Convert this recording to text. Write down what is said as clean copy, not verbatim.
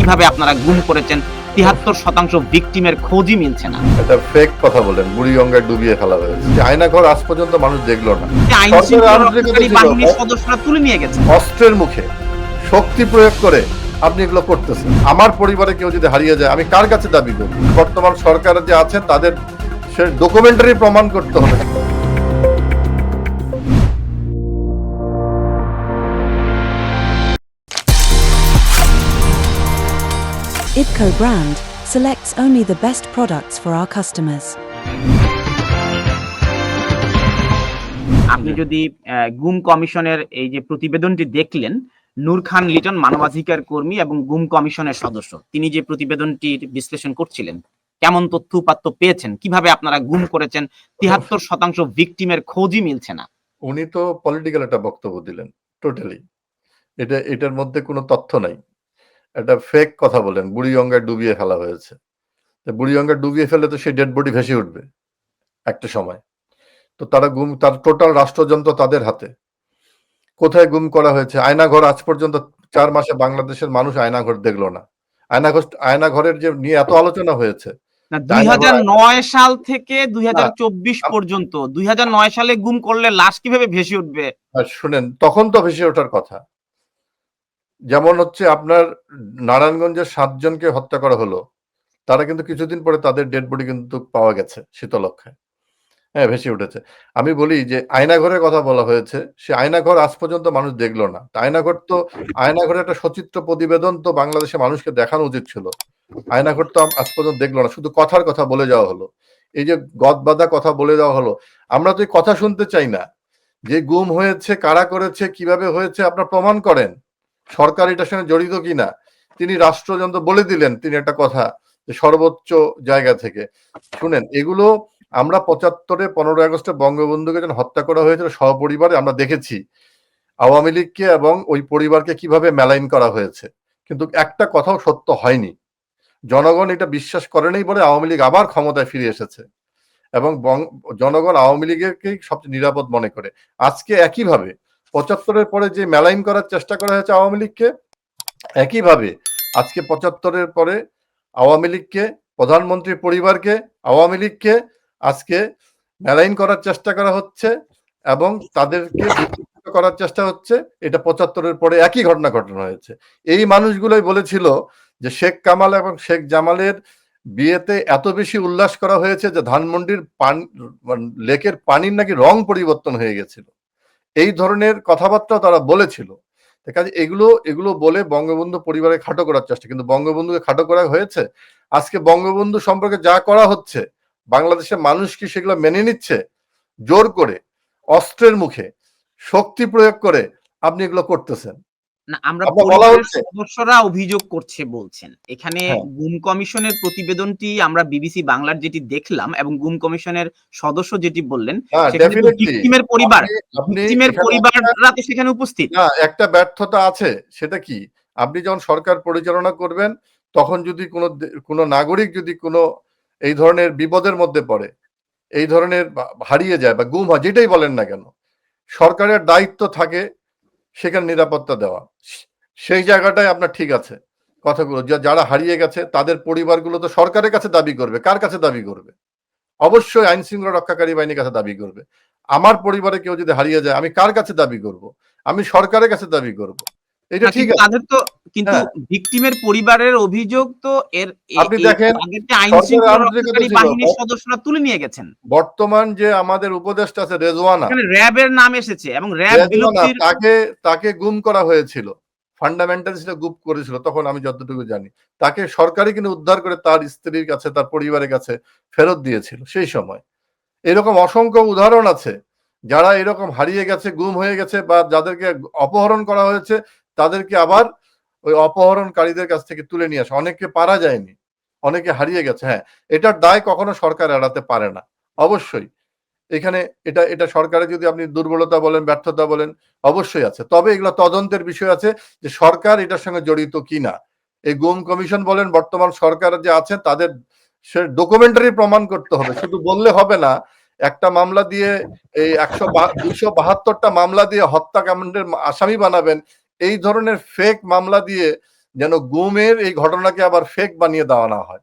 কিভাবে আপনারা গুম করেছেন? ৭৩% ভিকটিমের খোঁজই মিলছে না। এটা ফেক কথা বলেন, বুড়িগঙ্গায় ডুবিয়ে ফেলা হয়েছে। যে আয়নাঘর আজ পর্যন্ত মানুষ দেখলো না। আইন সরকারের শৃঙ্খলা আন্তরিকতা রক্ষাকারী ছিল, বাহিনীর সদস্যরা তুলে নিয়ে গেছে। অস্ত্রের মুখে শক্তি প্রয়োগ করে আপনি এগুলো করতেছেন। আমার পরিবারে কেউ যদি হারিয়ে যায়, আমি কার কাছে দাবি করব? বর্তমান সরকার যে আছে তাদের সে ডকুমেন্টারি প্রমাণ করতে হবে। IPCO brand selects only the best products for our customers. আপনি যদি গুম কমিশনের এই যে প্রতিবেদনটি দেখলেন, নূর খান লিটন মানবাধিকার কর্মী এবং গুম কমিশনের সদস্য, তিনি যে প্রতিবেদনটির বিশ্লেষণ করছিলেন, কেমন তথ্য উপাত্ত পেয়েছেন, কিভাবে আপনারা গুম করেছেন? ৭৩% ভিকটিমের খোঁজই মিলছে না। উনি তো পলিটিক্যাল একটা বক্তব্য দিলেন, টোটালি। এটার মধ্যে কোনো তথ্য নাই। এটা ফেক কথা বলেন, বুড়িগঙ্গায় ডুবিয়ে ফেলা হয়েছে। বুড়িগঙ্গায় ডুবিয়ে ফেলে তো সেই ডেড বডি ভেসে উঠবে একটা সময়। তো তার টোটাল রাষ্ট্রযন্ত্র তাদের হাতে। কোথায় গুম করা হয়েছে? আয়নাঘর আজ পর্যন্ত ৪ মাসে বাংলাদেশের মানুষ আয়নাঘর দেখলো না। আয়নাঘরের যে নিয়ে এত আলোচনা হয়েছে। না, আয়নাঘর ২০০৯ সাল থেকে না, ২০২৪ পর্যন্ত ২০০৯ সালে গুম করলে লাশ কিভাবে ভেসে উঠবে? শুনেন, তখন তো ভেসে ওঠার কথা। যেমন হচ্ছে আপনার নারায়ণগঞ্জের ৭ জনকে হত্যা করা হলো। তারা কিন্তু কিছুদিন পরে তাদের ডেড বডি কিন্তু পাওয়া গেছে শীতলক্ষ্যায়। হ্যাঁ, ভেসে উঠেছে। আমি বলি যে আয়নাঘরের কথা বলা হয়েছে, সে আয়নাঘর আজ পর্যন্ত মানুষ দেখলো না। আয়নাঘরের একটা সচিত্র প্রতিবেদন তো বাংলাদেশের মানুষকে দেখানো উচিত ছিল। আয়নাঘর তো আজ পর্যন্ত দেখলো না, শুধু কথার কথা বলে যাওয়া হলো। এই যে গদবাঁধা কথা বলে দেওয়া হলো, আমরা তো এই কথা শুনতে চাই না। যে গুম হয়েছে, কারা করেছে, কিভাবে হয়েছে, আপনার প্রমাণ করেন। সরকার এটার সঙ্গে জড়িত কিনা। তিনি রাষ্ট্রযন্ত্র বলে দিলেন, তিনি একটা কথা যে সর্বোচ্চ জায়গা থেকে। শুনেন, এগুলো আমরা ৭৫-এ ১৫ই আগস্টে বঙ্গবন্ধুকে যখন হত্যা করা হয়েছিল সপরিবারে, আমরা দেখেছি আওয়ামী লীগকে এবং ওই পরিবারকে কিভাবে মেলাইন করা হয়েছে। কিন্তু একটা কথাও সত্য হয়নি। জনগণ এটা বিশ্বাস করেনি বলে আওয়ামী লীগ আবার ক্ষমতায় ফিরে এসেছে এবং জনগণ আওয়ামী লীগকেই সবচেয়ে নিরাপদ মনে করে। আজকে একইভাবে ৭৫-এর পরে যে মেলাইন করার চেষ্টা করা হয়েছে আওয়ামী লীগকে, একইভাবে আজকে ৭৫-এর পরে আওয়ামী লীগকে, প্রধানমন্ত্রীর পরিবারকে, আওয়ামী লীগকে আজকে মেলাইন করার চেষ্টা করা হচ্ছে এবং তাদেরকে বিভক্ত করার চেষ্টা হচ্ছে। এটা ৭৫-এর পরে একই ঘটনা হয়েছে। এই মানুষগুলোই বলেছিল যে শেখ কামাল এবং শেখ জামালের বিয়েতে এত বেশি উল্লাস করা হয়েছে যে ধানমন্ডির লেকের পানির নাকি রং পরিবর্তন হয়ে গেছিল। এই ধরনের কথাবার্তা তারা বলেছিল। কাজে এগুলো বলে বঙ্গবন্ধু পরিবারে খাটো করার চেষ্টা, কিন্তু বঙ্গবন্ধুকে খাটো করা হয়েছে। আজকে বঙ্গবন্ধু সম্পর্কে যা করা হচ্ছে, বাংলাদেশের মানুষ কি সেগুলো মেনে নিচ্ছে? জোর করে, অস্ত্রের মুখে, শক্তি প্রয়োগ করে আপনি এগুলো করতেছেন। না, আমরা আপনার বলা পরিবারের হচ্ছে সদস্যরা অভিযোগ করছে বলছেন। এখানে হ্যাঁ, গুম কমিশনের প্রতিবেদনটি আমরা বিবিসি বাংলার যেটি দেখলাম এবং গুম কমিশনের সদস্য যেটি বললেন, হ্যাঁ, সেখানে তো ডেফিনেটলি ভিকটিমের পরিবার, আপনি ভিকটিমের এখানে পরিবাররা তো সেখানে উপস্থিত। না, একটা ব্যর্থতা আছে। সেটা কি? আপনি যখন সরকার পরিচালনা করবেন, তখন যদি কোনো নাগরিক যদি কোনো এই ধরনের বিপদের মধ্যে পড়ে, এই ধরনের হারিয়ে যায় বা গুম হয়, যেটাই বলেন না কেন, সরকারের দায়িত্ব থাকে সেখানে নিরাপত্তা দেওয়া। সেই জায়গাটায় আপনার ঠিক আছে কথাগুলো। যারা হারিয়ে গেছে তাদের পরিবারগুলো তো সরকারের কাছে দাবি করবে। কার কাছে দাবি করবে? অবশ্যই আইন শৃঙ্খলা রক্ষাকারী বাহিনীর কাছে দাবি করবে। আমার পরিবারে কেউ যদি হারিয়ে যায়, আমি কার কাছে দাবি করব? আমি সরকারের কাছে দাবি করব। এটা না, ঠিক কিন্তু আছে। তাদের তো কিন্তু হ্যাঁ, ভিকটিমের পরিবারের অভিযোগ তো এর আপনি এই দেখেন তাদেরকে আইন সরকারের শৃঙ্খলা আন্তরিকতা রক্ষাকারী ছিল। বাহিনীর সদস্যরা তুলে নিয়ে গেছেন। বর্তমান যে আমাদের উপদেষ্টা আছে রেজওয়ানা, এখানে র্যাবের নাম এসেছে এবং র্যাব রেজওয়ানা বিলুপ্তির তাকে গুম করা হয়েছিল। ফান্ডামেন্টালিস্টরা গুম করেছিল তখন, আমি যতটুকু জানি। তাকে সরকারই কিন্তু উদ্ধার করে তার স্ত্রীর কাছে, তার পরিবারের কাছে ফেরত দিয়েছিল সেই সময়। এরকম অসংখ্য উদাহরণ আছে। যারা এরকম হারিয়ে গেছে, গুম হয়ে গেছে বা যাদেরকে অপহরণ করা হয়েছে, তাদেরকে আবার ওই অপহরণকারীদের কাছ থেকে তুলে নিয়ে আসা। অনেককে পারা যায়নি, অনেকে হারিয়ে গেছে। হ্যাঁ, এটার দায় কখনো সরকার এড়াতে পারে না। অবশ্যই এখানে এটা সরকারের যদি আপনি দুর্বলতা বলেন, ব্যর্থতা বলেন, অবশ্যই আছে। তবে এগুলো তদন্তের বিষয় আছে যে সরকার এটার সঙ্গে জড়িত কিনা। এই গুম কমিশন বলেন, বর্তমান সরকার যে আছে তাদের সে ডকুমেন্টারি প্রমাণ করতে হবে। শুধু বললে হবে না। একটা মামলা দিয়ে এই ২৭২টা মামলা দিয়ে হত্যাকাণ্ডের আসামি বানাবেন। এই ধরনের ফেক মামলা দিয়ে যেন গুমের এই ঘটনাকে আবার ফেক বানিয়ে দেওয়া না হয়।